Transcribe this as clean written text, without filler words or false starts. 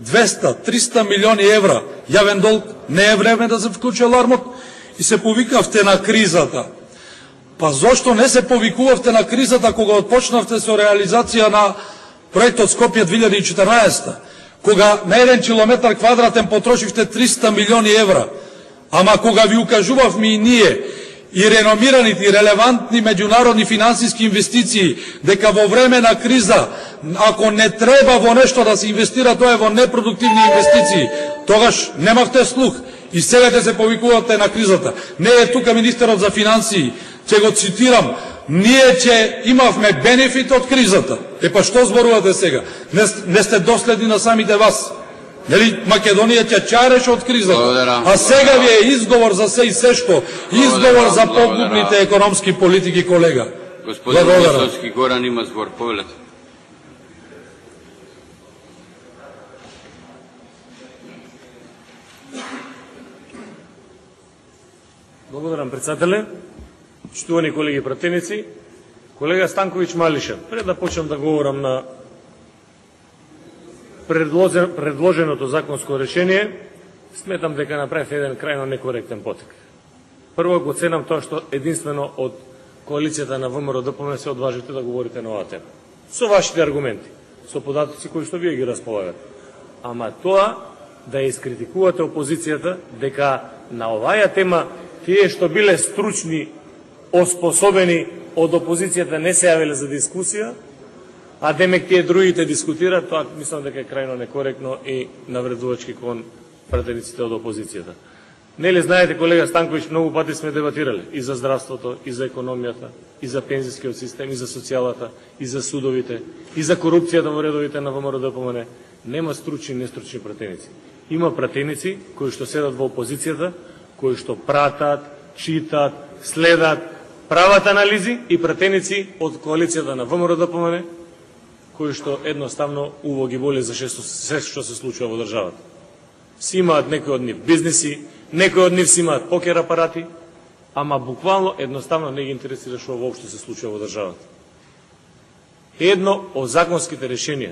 200-300 милиони евра јавен долг, не е време да се вклучи алармот и се повикавте на кризата. Па зошто не се повикувавте на кризата кога отпочнавте со реализација на проектот Скопје 2014, кога на 1 километар квадратен потрошивте 300 милиони евра, ама кога ви укажувавме и ние и реномираните и релевантни меѓународни финансиски инвестиции дека во време на криза, ако не треба во нешто да се инвестира, тоа е во непродуктивни инвестиции, тогаш немавте слух и сега да се повикувате на кризата. Не е тука министерот за финансии, ќе го цитирам, ние ќе имавме бенефит од кризата. Па што зборувате сега? Не сте доследни на самите вас. Нели Македонија ќе чареше од кризата, а сега ви е изговор за се и се што, изговор за погубните економски политики, колега. Господин Висоцки, Горан има збор, повелете. Благодарам, председателе. Читувани колеги пратеници, колега Станковиќ Малишев, пред да почнам да говорам на предложеното законско решение, сметам дека направив еден крајно некоректен потек. Прво го ценам тоа што единствено од коалицијата на ВМРО-ДПМНЕ се одважите да говорите на оваа тема. Со вашите аргументи, со податоци кои што вие ги располагате. Ама тоа да искритикувате опозицијата дека на оваа тема тие што биле стручни, оспособени од опозицијата не се јавиле за дискусија, а демек тие другите дискутираат, тоа мислам дека е крајно некоректно и навредувачки кон пратениците од опозицијата. Нели знаете, колега Станковиќ, многу пати сме дебатирали и за здравството, и за економијата, и за пензискиот систем, и за социјалата, и за судовите, и за корупцијата во редовите на ВМРО-ДПМНЕ. Нема стручни и нестручни пратеници. Има пратеници кои што седат во опозицијата, кои што пратат, читат, следат, прават анализи, и пратеници од коалицијата на ВМРО-ДПМНЕ, кои што едноставно уво ги боли за се што се случува во државата. Си имаат некои од нив бизнеси, некои од нив си имаат покер апарати, ама буквално едноставно не ги интересира што воопшто се случува во државата. Едно од законските решенија